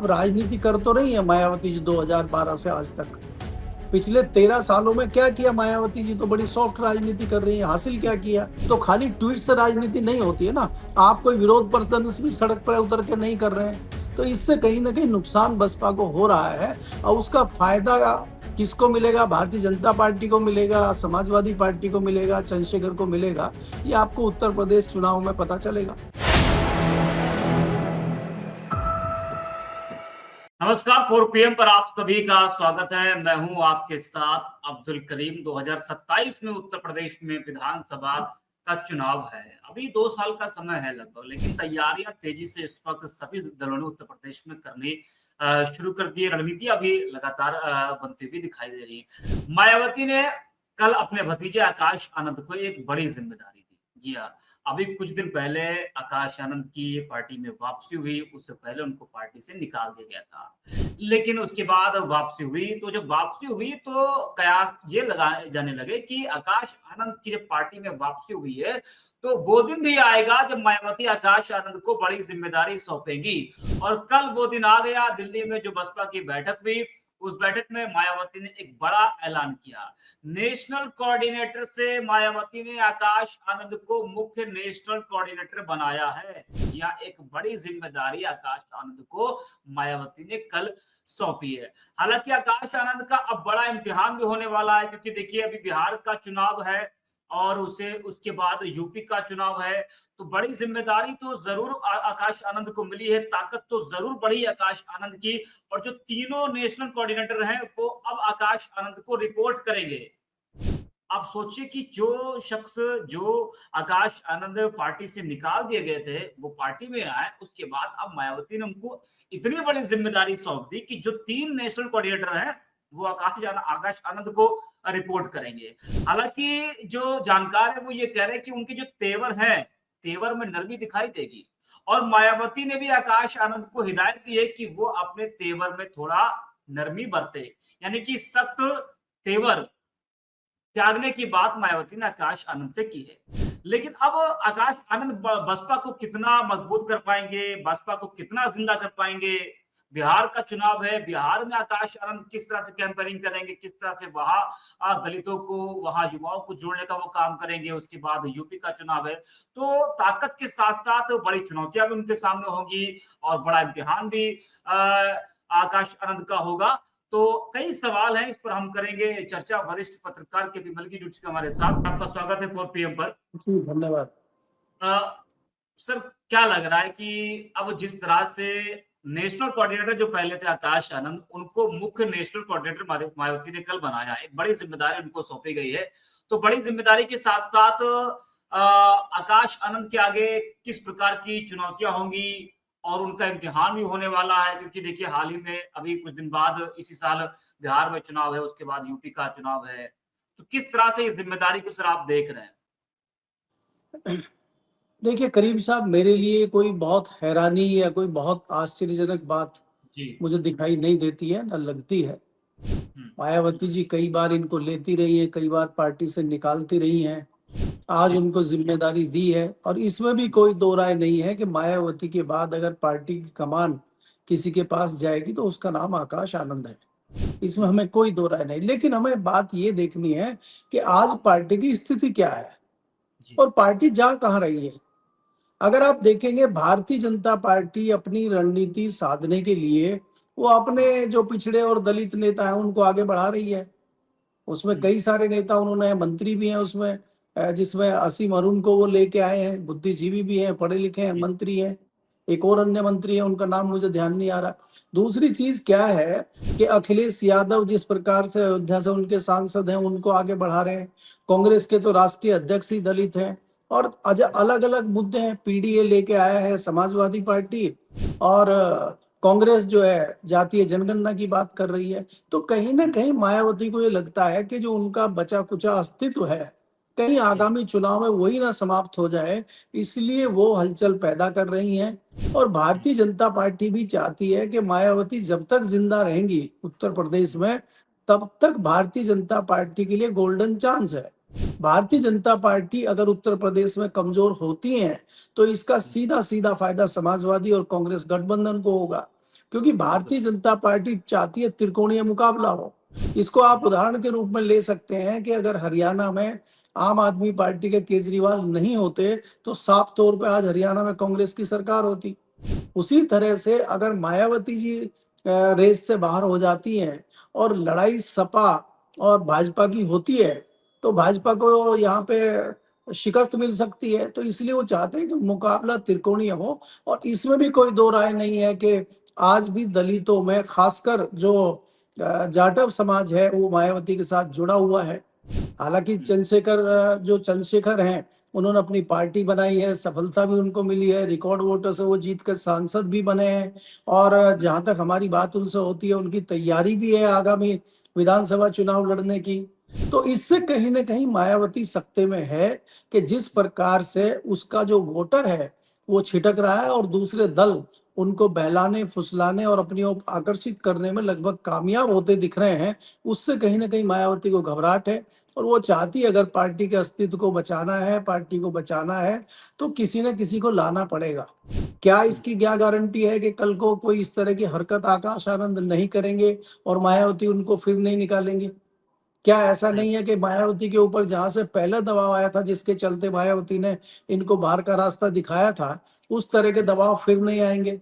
अब राजनीति कर तो रही है मायावती जी 2012 से आज तक। पिछले 13 सालों में क्या किया मायावती जी? तो बड़ी सॉफ्ट राजनीति कर रही है। हासिल क्या किया? तो खाली ट्वीट से राजनीति नहीं होती है ना। आप कोई विरोध प्रदर्शन भी सड़क पर उतर के नहीं कर रहे हैं, तो इससे कहीं ना कहीं नुकसान बसपा को हो रहा है। और उसका फायदा किसको मिलेगा? भारतीय जनता पार्टी को मिलेगा, समाजवादी पार्टी को मिलेगा, चंद्रशेखर को मिलेगा। ये आपको उत्तर प्रदेश चुनाव में पता चलेगा। नमस्कार, 4 PM पर आप सभी का स्वागत है। मैं हूं आपके साथ अब्दुल करीम। 2027 में उत्तर प्रदेश में विधानसभा का चुनाव है। अभी 2 साल का समय है लगभग, लेकिन तैयारियां तेजी से इस वक्त सभी दलों ने उत्तर प्रदेश में करनी शुरू कर दी है। रणनीति अभी लगातार बनती हुई दिखाई दे रही है। मायावती ने कल अपने भतीजे आकाश आनंद को एक बड़ी जिम्मेदारी दी। जी हाँ, अभी कुछ दिन पहले आकाश आनंद की पार्टी में वापसी हुई, उससे पहले उनको पार्टी से निकाल दिया गया था। लेकिन उसके बाद वापसी हुई, तो जब वापसी हुई तो कयास ये लगाए जाने लगे कि आकाश आनंद की जब पार्टी में वापसी हुई है, तो वो दिन भी आएगा जब मायावती आकाश आनंद को बड़ी जिम्मेदारी सौंपेगी। और कल वो दिन आ गया। दिल्ली में जो बसपा की बैठक हुई, उस बैठक में मायावती ने एक बड़ा ऐलान किया। नेशनल कोऑर्डिनेटर से मायावती ने आकाश आनंद को मुख्य नेशनल कोऑर्डिनेटर बनाया है। यह एक बड़ी जिम्मेदारी आकाश आनंद को मायावती ने कल सौंपी है। हालांकि आकाश आनंद का अब बड़ा इम्तिहान भी होने वाला है, क्योंकि देखिए अभी बिहार का चुनाव है और उसे उसके बाद यूपी का चुनाव है। तो बड़ी जिम्मेदारी तो जरूर आकाश आनंद को मिली है, ताकत तो जरूर बढ़ी आकाश आनंद की। और जो तीनों नेशनल कोऑर्डिनेटर हैं वो अब आकाश आनंद को रिपोर्ट करेंगे। आप सोचिए कि जो शख्स जो आकाश आनंद पार्टी से निकाल दिए गए थे, वो पार्टी में आए, उसके बाद अब मायावती ने उनको इतनी बड़ी जिम्मेदारी सौंप दी कि जो 3 नेशनल कोऑर्डिनेटर हैं वो आकाश आनंद को रिपोर्ट करेंगे। हालांकि जो जानकार है वो ये कह रहे हैं कि उनके जो तेवर है, तेवर में नरमी दिखाई देगी। और मायावती ने भी आकाश आनंद को हिदायत दी है कि वो अपने तेवर में थोड़ा नरमी बरते, यानी कि सख्त तेवर त्यागने की बात मायावती ने आकाश आनंद से की है। लेकिन अब आकाश आनंद बसपा को कितना मजबूत कर पाएंगे, बसपा को कितना जिंदा कर पाएंगे? बिहार का चुनाव है, बिहार में आकाश आनंद किस तरह से कैंपेनिंग करेंगे, किस तरह से वहां दलितों को, वहां युवाओं को जोड़ने का वो काम करेंगे। उसके बाद यूपी का चुनाव है, तो ताकत के साथ साथ बड़ी चुनौतियां भी उनके सामने होंगी और बड़ा इम्तिहान भी आकाश आनंद का होगा। तो कई सवाल हैं, इस पर हम करेंगे चर्चा। वरिष्ठ पत्रकार के पी मलिक जुड़ चुके हमारे साथ। आपका स्वागत है 4 PM पर। जी धन्यवाद। सर, क्या लग रहा है कि अब जिस तरह से नेशनल कोऑर्डिनेटर जो पहले थे आकाश आनंद, उनको मुख्य नेशनल कोऑर्डिनेटर मायावती ने कल बनाया, एक बड़ी जिम्मेदारी उनको सौंपी गई है। तो बड़ी जिम्मेदारी के साथ साथ आकाश आनंद के आगे किस प्रकार की चुनौतियां होंगी और उनका इम्तिहान भी होने वाला है? क्योंकि देखिए हाल ही में अभी कुछ दिन बाद इसी साल बिहार में चुनाव है, उसके बाद यूपी का चुनाव है। तो किस तरह से इस जिम्मेदारी को सर आप देख रहे हैं? देखिए करीम साहब, मेरे लिए कोई बहुत हैरानी या कोई बहुत आश्चर्यजनक बात जी। मुझे दिखाई नहीं देती है, न लगती है। हम्म। मायावती जी कई बार इनको लेती रही हैं, कई बार पार्टी से निकालती रही हैं। आज जी। उनको जिम्मेदारी दी है और इसमें भी कोई दो राय नहीं है कि मायावती के बाद अगर पार्टी की कमान किसी के पास जाएगी तो उसका नाम आकाश आनंद है। इसमें जी। हमें कोई दो राय नहीं, लेकिन हमें बात ये देखनी है कि आज पार्टी की स्थिति क्या है जी। और पार्टी जा कहाँ रही है। अगर आप देखेंगे भारतीय जनता पार्टी अपनी रणनीति साधने के लिए वो हाँ। अपने जो पिछड़े और दलित नेता हैं उनको आगे बढ़ा रही है। उसमें हम्म। कई सारे नेता उन्होंने, मंत्री भी हैं उसमें, जिसमें असीम अरुण को वो लेके आए हैं, बुद्धिजीवी भी हैं, पढ़े लिखे हैं, जी। मंत्री हैं। एक और अन्य मंत्री है, उनका नाम मुझे ध्यान नहीं आ रहा। दूसरी चीज क्या है कि अखिलेश यादव जिस प्रकार से अयोध्या से उनके सांसद हैं उनको आगे बढ़ा रहे हैं। कांग्रेस के तो राष्ट्रीय अध्यक्ष ही दलित हैं और अलग अलग मुद्दे हैं। पीडीए लेके आया है समाजवादी पार्टी और कांग्रेस जो है जातीय जनगणना की बात कर रही है। तो कहीं ना कहीं मायावती को ये लगता है कि जो उनका बचा कुचा अस्तित्व है कहीं जी। आगामी चुनाव में वही ना समाप्त हो जाए, इसलिए वो हलचल पैदा कर रही हैं। और भारतीय जनता पार्टी भी चाहती है कि मायावती जब तक जिंदा रहेंगी उत्तर प्रदेश में, तब तक भारतीय जनता पार्टी के लिए गोल्डन चांस है। भारतीय जनता पार्टी अगर उत्तर प्रदेश में कमजोर होती है तो इसका सीधा सीधा फायदा समाजवादी और कांग्रेस गठबंधन को होगा। क्योंकि भारतीय जनता पार्टी चाहती है त्रिकोणीय मुकाबला हो। इसको आप उदाहरण के रूप में ले सकते हैं कि अगर हरियाणा में आम आदमी पार्टी के केजरीवाल नहीं होते तो साफ तौर पे आज हरियाणा में कांग्रेस की सरकार होती। उसी तरह से अगर मायावती जी रेस से बाहर हो जाती हैं और लड़ाई सपा और भाजपा की होती है, तो भाजपा को यहाँ पे शिकस्त मिल सकती है। तो इसलिए वो चाहते हैं कि मुकाबला त्रिकोणीय हो और इसमें भी कोई दो राय नहीं है कि आज भी दलितों में खासकर जो जाटव समाज है वो मायावती के साथ जुड़ा हुआ है। हालाँकि जो चंद्रशेखर हैं, उन्होंने अपनी पार्टी बनाई है, सफलता भी उनको मिली है, रिकॉर्ड वोटों से वो जीत कर सांसद भी बने हैं और जहाँ तक हमारी बात उनसे होती है, उनकी तैयारी भी है आगामी विधानसभा चुनाव लड़ने की। तो इससे कहीं न कहीं मायावती सकते में है कि जिस प्रकार से उसका जो वोटर है, वो छिटक रहा है और दूसरे दल उनको बहलाने, फुसलाने और अपनी ओर आकर्षित करने में लगभग कामयाब होते दिख रहे हैं, उससे कहीं न कहीं मायावती को घबराहट है। और वो चाहती है अगर पार्टी के अस्तित्व को बचाना है, पार्टी को बचाना है, तो किसी न किसी को लाना पड़ेगा। क्या इसकी क्या गारंटी है कि कल को कोई इस तरह की हरकत आकाश आनंद नहीं करेंगे और मायावती उनको फिर नहीं निकालेंगे? क्या ऐसा सही। नहीं है कि मायावती के ऊपर जहाँ से पहले दबाव आया था, जिसके चलते मायावती ने इनको बाहर का रास्ता दिखाया था, उस तरह के दबाव फिर नहीं आएँगे?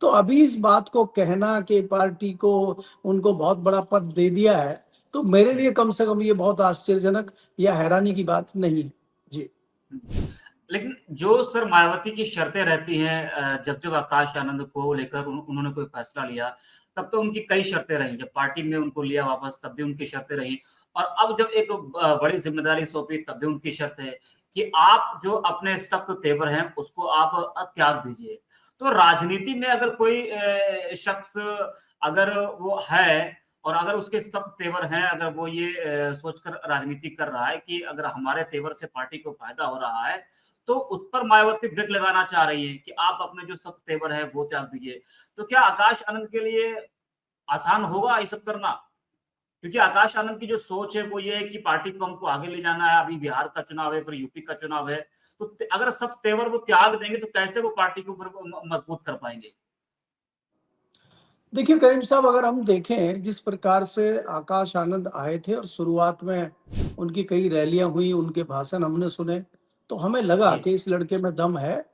तो अभी इस बात को कहना कि पार्टी को उनको बहुत बड़ा पद दे दिया है, तो मेरे लिए कम से कम ये बहुत आश्चर्यजनक या हैरानी की बात नहीं है। जी। लेकिन जो सर मायावती की शर्तें रहती हैं जब आकाश आनंद को लेकर उन्होंने कोई फैसला लिया, तब तो उनकी कई शर्तें रहीं। जब पार्टी में उनको लिया वापस तब भी उनकी शर्तें रहीं और अब जब एक बड़ी ज़िम्मेदारी सौंपी तब भी उनकी शर्त है कि आप जो अपने सख्त तेवर हैं उसको आप त्याग दीजिए। तो राजनीति में अगर कोई शख्स अगर वो है और अगर उसके सख्त तेवर हैं, अगर वो ये सोचकर राजनीति कर रहा है कि अगर हमारे तेवर से पार्टी को फ़ायदा हो रहा है, तो उस पर मायावती ब्रेक लगाना चाह रही है कि आप अपने जो सख्त तेवर है वो त्याग दीजिए। तो क्या आकाश आनंद के लिए आसान होगा ये सब करना? क्योंकि आकाश आनंद की जो सोच है वो ये है कि पार्टी को हमको आगे ले जाना है, अभी बिहार का चुनाव है, फिर यूपी का चुनाव है। तो अगर सख्त तेवर वो त्याग देंगे तो कैसे वो पार्टी को फिर मजबूत कर पाएँगे? देखिए करीम साहब, अगर हम देखें जिस प्रकार से आकाश आनंद आए थे और शुरुआत में उनकी कई रैलियाँ हुई, उनके भाषण हमने सुने, तो हमें लगा जी, कि इस लड़के में दम है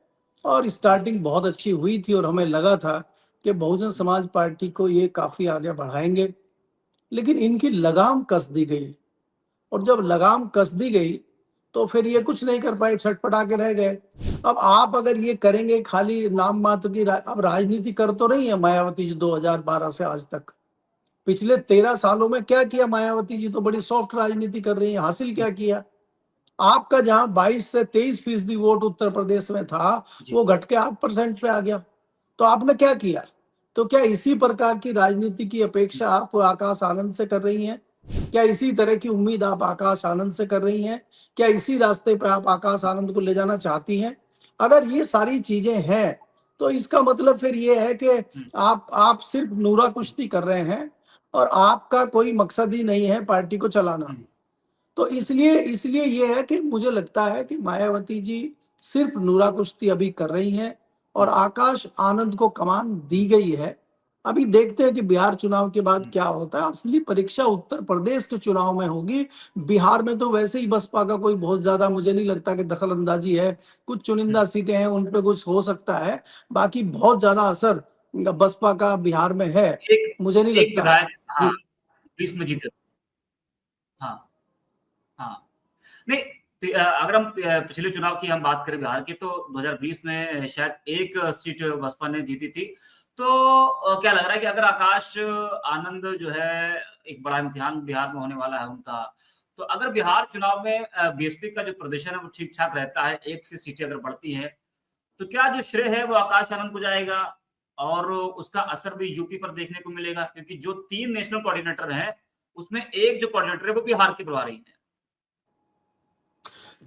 और जी। स्टार्टिंग बहुत अच्छी हुई थी और हमें लगा था कि बहुजन हुँ, समाज पार्टी को ये काफ़ी आगे बढ़ाएँगे। लेकिन इनकी लगाम कस दी गई और जब लगाम कस दी गई, तो फिर ये कुछ नहीं कर पाए, छटपटा के रह गए। अब आप अगर ये करेंगे खाली नाम मात्र की अब राजनीति कर तो रही है मायावती जी 2012 से आज तक। पिछले 13 सालों में क्या किया मायावती जी, तो बड़ी सॉफ्ट राजनीति कर रही हैं, हासिल हुँ, क्या किया? आपका जहाँ 22 से 23% वोट उत्तर प्रदेश में था, जी। वो घट के 8% पे आ गया। तो आपने क्या किया? तो क्या इसी प्रकार की राजनीति की हुँ, अपेक्षा आप आकाश आनंद से कर रही हैं? क्या इसी तरह की उम्मीद आप आकाश आनंद से कर रही हैं? क्या इसी रास्ते पे आप आकाश आनंद को ले जाना चाहती हैं? अगर ये सारी चीज़ें हैं, तो इसका मतलब फिर ये है कि हुँ, आप सिर्फ़ नूरा कुश्ती कर रहे हैं और आपका कोई मकसद ही नहीं है पार्टी को चलाना। हुँ, तो इसलिए इसलिए ये है कि मुझे लगता है कि मायावती जी सिर्फ नूरा कुश्ती अभी कर रही हैं और हुँ, आकाश आनंद को कमान दी गई है। अभी देखते हैं कि बिहार चुनाव के बाद हुँ, क्या होता है। असली परीक्षा उत्तर प्रदेश के चुनाव में होगी। बिहार में तो वैसे ही बसपा का कोई बहुत ज़्यादा मुझे नहीं लगता कि दखल-अंदाज़ी है। कुछ हुँ। चुनिंदा सीटें हैं, उन पे कुछ हो सकता है। बाकी बहुत ज़्यादा असर बसपा का बिहार में है, एक मुझे नहीं एक लगता। विधायक हाँ, जी। 20 में जीते। हाँ, हाँ। नहीं अगर हम पिछले चुनाव की हम बात करें बिहार की तो 2020 में शायद 1 सीट बसपा ने जीती थी। तो क्या लग रहा है कि अगर आकाश आनंद जो है एक बड़ा इम्तिहान बिहार में होने वाला है उनका। तो अगर बिहार चुनाव में बीएसपी का जो प्रदर्शन है वो ठीक-ठाक रहता है, 1 से सीटें अगर बढ़ती हैं, तो क्या जो श्रेय है वो आकाश आनंद को जाएगा? और उसका असर भी यूपी पर देखने को मिलेगा? क्योंकि जो 3 नेशनल कोऑर्डिनेटर हैं, उसमें 1 जो कोऑर्डिनेटर है वो बिहार के प्रभारी हैं।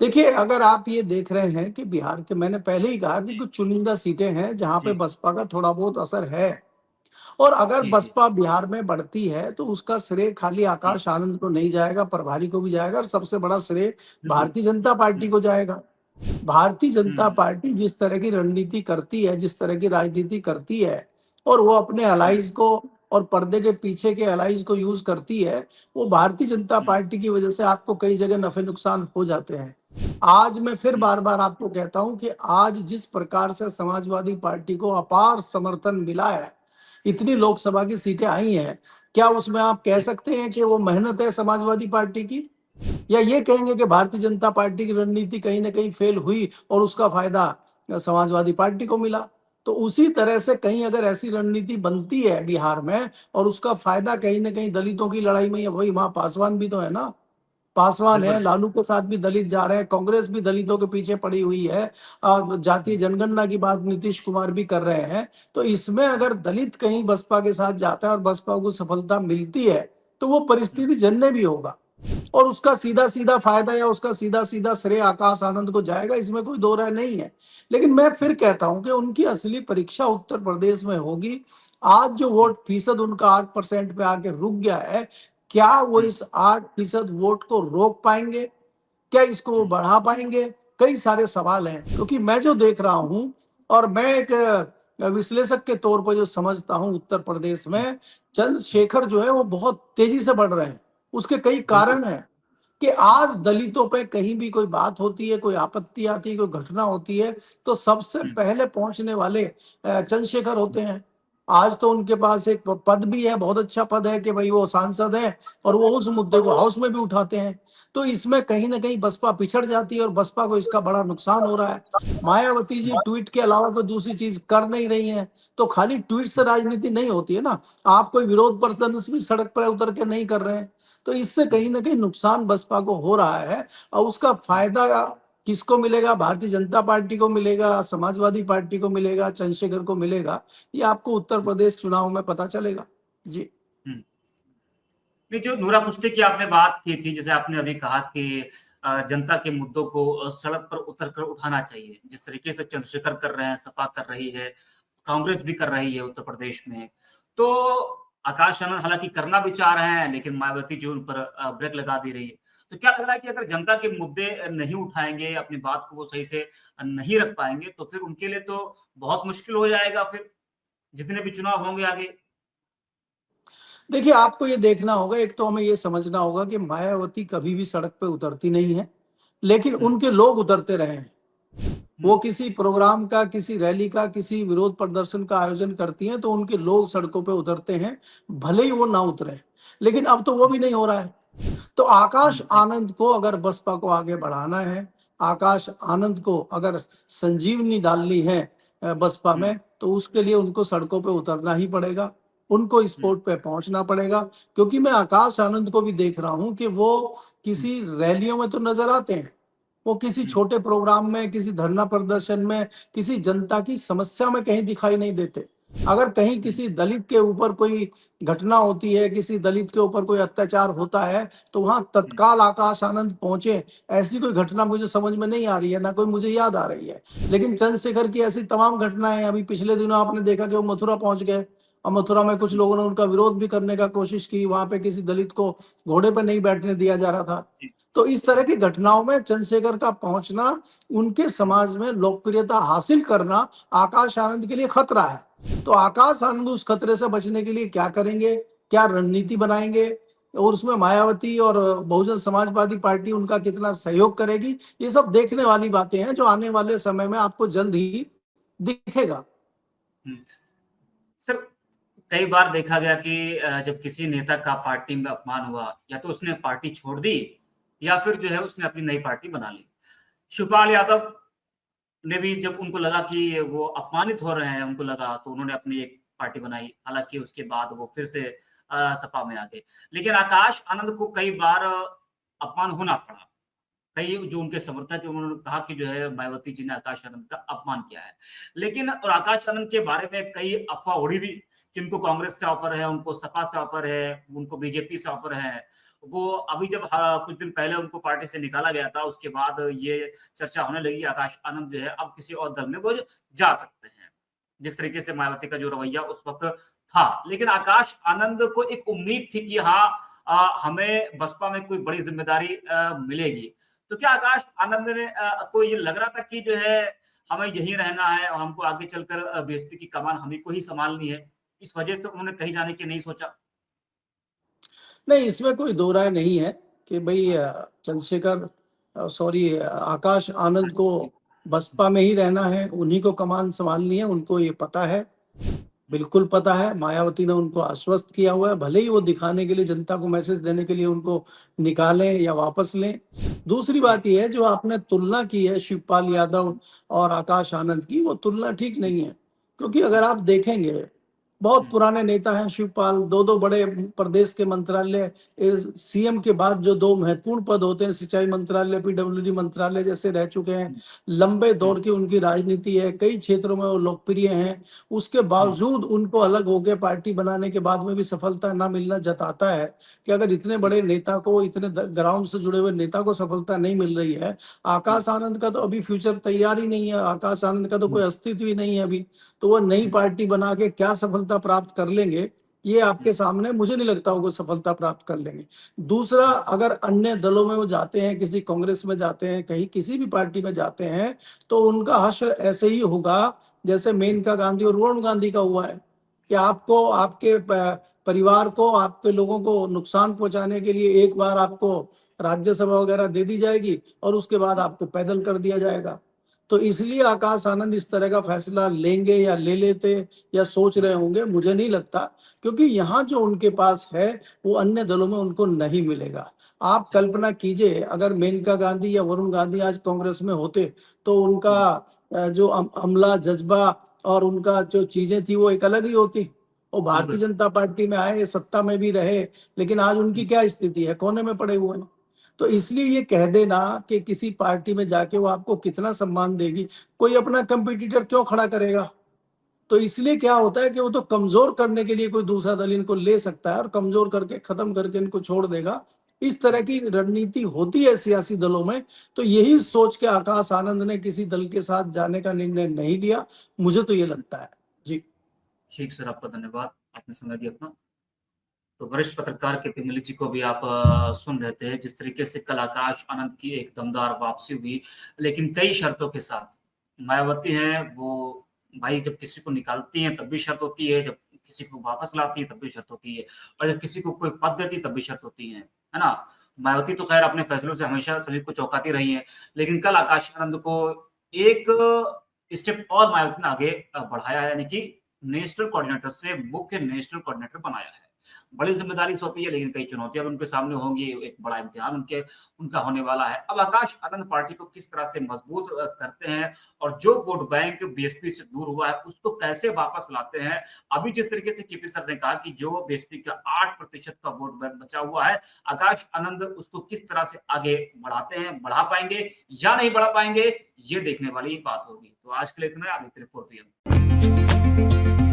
देखिए, अगर आप ये देख रहे हैं कि बिहार के मैंने पहले ही कहा कि जी, कुछ चुनिंदा सीटें हैं जहाँ पे जी, बसपा का थोड़ा बहुत असर है और अगर जी, जी, बसपा बिहार में बढ़ती है तो उसका श्रेय खाली जी। आकाश आनंद को नहीं जाएगा, प्रभारी को भी जाएगा और सबसे बड़ा श्रेय बिल्कुल। भारतीय जनता हुँ, पार्टी को जाएगा। भारतीय जनता हुँ, पार्टी जिस तरह की रणनीति करती है, जिस तरह की राजनीति करती है, और वो अपने अलाइज को और पर्दे के पीछे के अलाइज को यूज करती है। वो भारतीय जनता पार्टी की वजह से आपको कई जगह नफे नुकसान हो जाते हैं। आज मैं फिर बार बार आपको कहता हूं कि आज जिस प्रकार से समाजवादी पार्टी को अपार समर्थन मिला है, इतनी लोकसभा की सीटें आई हैं, क्या उसमें आप कह जी। सकते हैं कि वो मेहनत है समाजवादी पार्टी की? या ये कहेंगे कि भारतीय जनता पार्टी की रणनीति कहीं ना कहीं फेल हुई और उसका फायदा समाजवादी पार्टी को मिला? तो उसी तरह से कहीं अगर ऐसी रणनीति बनती है बिहार में और उसका फायदा कहीं ना कहीं दलितों की लड़ाई में, या वही वहां पासवान भी तो है ना, पासवान है, बिल्कुल। लालू के साथ भी दलित जा रहे हैं, कांग्रेस भी दलितों के पीछे पड़ी हुई है, जातीय जनगणना की बात नीतीश कुमार भी कर रहे हैं। तो इसमें अगर दलित कहीं बसपा के साथ जाता है और बसपा को सफलता मिलती है, तो वो परिस्थिति जन्य भी होगा और उसका सीधा सीधा फायदा या उसका सीधा सीधा श्रेय आकाश आनंद को जाएगा, इसमें कोई दो राय नहीं है। लेकिन मैं फिर कहता हूं कि उनकी असली परीक्षा उत्तर प्रदेश में होगी। आज जो वोट फीसद उनका 8% पे आके रुक गया है, क्या वो इस 8% वोट को रोक पाएंगे? क्या इसको वो बढ़ा पाएंगे? कई सारे सवाल हैं, क्योंकि मैं जो देख रहा हूं और मैं एक विश्लेषक के तौर पर जो समझता हूं, उत्तर प्रदेश जी। में चंद्रशेखर जो है वो बहुत तेजी से बढ़ रहे हैं। उसके कई बिल्कुल। कारण हैं कि आज दलितों पे कहीं भी कोई बात होती है, कोई आपत्ति आती है, कोई घटना होती है, तो सबसे पहले पहुंचने वाले चंद्रशेखर होते हैं। आज तो उनके पास एक पद भी है, बहुत अच्छा पद है कि भाई वो सांसद है और वो उस मुद्दे को हाउस में भी उठाते हैं। तो इसमें कहीं ना कहीं बसपा पिछड़ जाती है और बसपा को इसका बड़ा नुकसान हो रहा है। मायावती जी ट्वीट के अलावा कोई दूसरी चीज कर नहीं रही है। तो खाली ट्वीट से राजनीति नहीं होती है ना। आप कोई विरोध प्रदर्शन भी सड़क पर उतर के नहीं कर रहे हैं। तो इससे कहीं ना कहीं नुकसान बसपा को हो रहा है और उसका फायदा किसको मिलेगा? भारतीय जनता पार्टी को मिलेगा, समाजवादी पार्टी को मिलेगा, चंद्रशेखर को मिलेगा? ये आपको उत्तर प्रदेश चुनाव में पता चलेगा। जी। नहीं, जो नूरा कुश्ती की आपने बात की थी, जैसे आपने अभी कहा कि जनता के मुद्दों को सड़क पर उतर कर उठाना चाहिए। जिस तरीके से चंद्रशेखर कर रहे हैं, सपा कर रही है, कांग्रेस भी कर रही है उत्तर प्रदेश में। तो आकाश आनंद हालाँकि करना भी चाह रहे हैं, लेकिन मायावती जो उन पर ब्रेक लगा दे रही है। तो क्या लग रहा है कि अगर जनता के मुद्दे नहीं उठाएँगे, अपनी बात को वो सही से नहीं रख पाएँगे, तो फिर उनके लिए तो बहुत मुश्किल हो जाएगा फिर, जितने भी चुनाव होंगे आगे? देखिए, आपको ये देखना होगा, एक तो हमें ये समझना होगा कि मायावती कभी भी सड़क पे उतरती नहीं है, लेकिन हुँ, उनके लोग उतरते रहे हैं। हुँ, वो किसी प्रोग्राम का, किसी रैली का, किसी विरोध प्रदर्शन का आयोजन करती हैं, तो उनके लोग सड़कों पे उतरते हैं, भले ही वो ना उतरे। लेकिन अब तो वो हुँ, भी नहीं हो रहा है। तो आकाश जी, आनंद को अगर बसपा को आगे बढ़ाना है, आकाश आनंद को अगर संजीवनी डालनी है बसपा हुँ, में, तो उसके लिए उनको सड़कों पे उतरना ही पड़ेगा। उनको हुँ, स्पोर्ट पे पहुंचना पड़ेगा, क्योंकि मैं आकाश आनंद को भी देख रहा हूं कि वो हुँ, किसी रैलियों में तो नजर आते हैं, वो किसी हुँ, छोटे प्रोग्राम में, किसी धरना प्रदर्शन में, किसी जनता की समस्या में कहीं दिखाई नहीं देते। अगर कहीं हुँ, किसी दलित के ऊपर कोई घटना होती है, किसी दलित के ऊपर कोई अत्याचार होता है, तो वहां हुँ, तत्काल आकाश आनंद पहुंचे। ऐसी कोई घटना मुझे समझ में नहीं आ रही है, ना कोई मुझे याद आ रही है। लेकिन चंद्रशेखर की ऐसी तमाम घटनाएं, अभी पिछले दिनों आपने देखा कि वो मथुरा पहुंच गए और मथुरा में कुछ हुँ, लोगों ने उनका विरोध भी करने का कोशिश की। वहां पे किसी दलित को घोड़े पर नहीं बैठने दिया जा रहा था। जी, तो इस तरह जी, की घटनाओं में चंद्रशेखर का पहुंचना, उनके हुँ, समाज में लोकप्रियता हासिल करना आकाश आनंद के लिए खतरा है। तो आकाश आनंद उस खतरे से बचने के लिए क्या करेंगे, क्या रणनीति बनाएंगे और उसमें मायावती और बहुजन समाजवादी पार्टी उनका कितना सहयोग करेगी, ये सब देखने वाली बातें हैं जो आने वाले समय में आपको जल्द ही दिखेगा। हुँ। सर, कई बार देखा गया कि जब किसी नेता का पार्टी में अपमान हुआ, या तो उसने पार्टी छोड़ दी या फिर जो है उसने अपनी नई पार्टी बना ली। शिवपाल यादव ने भी जब उनको लगा कि वो अपमानित हो रहे हैं, उनको लगा तो उन्होंने अपनी एक पार्टी बनाई। हालाँकि उसके बाद वो फिर से सपा में आ गए। लेकिन आकाश आनंद को कई बार अपमान होना पड़ा। कई जो उनके समर्थक हैं उन्होंने कहा कि जो है मायावती जी ने आकाश आनंद का अपमान किया है। लेकिन और आकाश आनंद के बारे में कई अफ़वाह उड़ी भी कि उनको कांग्रेस से ऑफ़र है, उनको सपा से ऑफ़र है, उनको बीजेपी से ऑफ़र है। वो अभी जब कुछ दिन पहले उनको पार्टी से निकाला गया था, उसके बाद ये चर्चा होने लगी आकाश आनंद जो है अब किसी और दल में वो जा सकते हैं। जिस तरीके से मायावती का जो रवैया उस वक़्त था। लेकिन आकाश आनंद को एक उम्मीद थी कि हाँ हमें बसपा में कोई बड़ी ज़िम्मेदारी मिलेगी। तो क्या आकाश आनंद ने को ये लग रहा था कि जो है हमें यहीं रहना है और हमको आगे चलकर बीएसपी की कमान हमें को ही संभालनी है, इस वजह से उन्होंने कहीं जाने की नहीं सोचा? नहीं, इसमें कोई दो राय नहीं है कि भाई चंद्रशेखर सॉरी आकाश हाँ आनंद को जी। बसपा में ही रहना है, उन्हीं को कमान संभालनी है, उनको ये पता है, बिल्कुल पता है। मायावती ने उनको आश्वस्त किया हुआ है, भले ही वो दिखाने के लिए, जनता को मैसेज देने के लिए उनको निकालें या वापस लें। दूसरी जी, बात ये है, जो आपने तुलना की है शिवपाल यादव और आकाश आनंद की, वो तुलना ठीक नहीं है। क्योंकि अगर आप देखेंगे, बहुत पुराने नेता हैं शिवपाल, दो बड़े प्रदेश के मंत्रालय, सीएम के बाद जो दो महत्वपूर्ण पद होते हैं, सिंचाई मंत्रालय, पीडब्ल्यूडी मंत्रालय जैसे रह चुके हैं। लंबे दौर की उनकी राजनीति है, कई क्षेत्रों में वो लोकप्रिय हैं। उसके बावजूद उनको अलग होकर पार्टी बनाने के बाद में भी सफलता ना मिलना जताता है कि अगर इतने बड़े नेता को, इतने ग्राउंड से जुड़े हुए नेता को सफलता नहीं मिल रही है। आकाश आनंद का तो अभी फ्यूचर तैयार ही नहीं है, आकाश आनंद का तो कोई अस्तित्व ही नहीं है अभी। तो वो नई पार्टी बना के क्या सफलता प्राप्त कर लेंगे, ये आपके सामने, मुझे नहीं लगता वो सफलता प्राप्त कर लेंगे। दूसरा, अगर अन्य दलों में वो जाते हैं, किसी कांग्रेस में जाते हैं, कहीं किसी भी पार्टी में जाते हैं, तो उनका हश्र ऐसे ही होगा जैसे मेनका गांधी और वरुण गांधी का हुआ है कि आपको, आपके परिवार को, आपके लोगों को नुकसान पहुंचाने के लिए एक बार आपको राज्यसभा वगैरह दे दी जाएगी और उसके बाद आपको पैदल कर दिया जाएगा। तो इसलिए आकाश आनंद इस तरह का फैसला लेंगे या ले लेते या सोच रहे होंगे, मुझे नहीं लगता। क्योंकि यहाँ जो उनके पास है, वो अन्य दलों में उनको नहीं मिलेगा। आप कल्पना कीजिए, अगर मेनका गांधी या वरुण गांधी आज कांग्रेस में होते, तो उनका जो अमला जज्बा और उनका जो चीजें थी, वो एक अलग ही होती। वो भारतीय बिल्कुल। जनता पार्टी में आए, सत्ता में भी रहे, लेकिन आज उनकी क्या स्थिति है, कोने में पड़े हुए हैं। तो इसलिए ये कह देना कि किसी पार्टी में जाके वो आपको कितना सम्मान देगी, कोई अपना कंपटीटर क्यों खड़ा करेगा। तो इसलिए क्या होता है कि वो तो कमजोर करने के लिए कोई दूसरा दल इनको ले सकता है और कमजोर करके, खत्म करके इनको छोड़ देगा। इस तरह की रणनीति होती है सियासी दलों में। तो यही सोच के आकाश आनंद ने किसी दल के साथ जाने का निर्णय नहीं लिया, मुझे तो ये लगता है। जी। ठीक सर, आपका धन्यवाद, आपने समय दिया अपना। तो वरिष्ठ पत्रकार के पी मिलिर जी को भी आप सुन रहे थे, जिस तरीके से कल आकाश आनंद की एक दमदार वापसी हुई, लेकिन कई शर्तों के साथ। मायावती हैं वो, भाई जब किसी को निकालती हैं तब भी शर्त होती है, जब किसी को वापस लाती है तब भी शर्त होती है, और जब किसी को कोई पद देती है तब भी शर्त होती है ना? मायावती तो खैर अपने फैसलों से हमेशा सभी को चौंकाती रही हैं, लेकिन कल आकाश आनंद को एक स्टेप और मायावती ने आगे बढ़ाया है, यानी कि नेशनल कोऑर्डिनेटर से मुख्य नेशनल कोऑर्डिनेटर बनाया है। बड़ी ज़िम्मेदारी सौंपी है, लेकिन कई चुनौतियाँ भी उनके सामने होंगी, एक बड़ा इम्तिहान उनका होने वाला है। अब आकाश आनंद पार्टी को किस तरह से मजबूत करते हैं और जो वोट बैंक बीएसपी से दूर हुआ है, उसको कैसे वापस लाते हैं? अभी जिस तरीके से केपी सर ने कहा कि जो बीएसपी का 8% का वोट बैंक बचा हुआ है, आकाश आनंद उसको किस तरह से आगे बढ़ाते हैं, बढ़ा पाएँगे या नहीं बढ़ा पाएँगे, ये देखने वाली बात होगी। तो आज के लिए इतना ही, आगे 4 पीएम।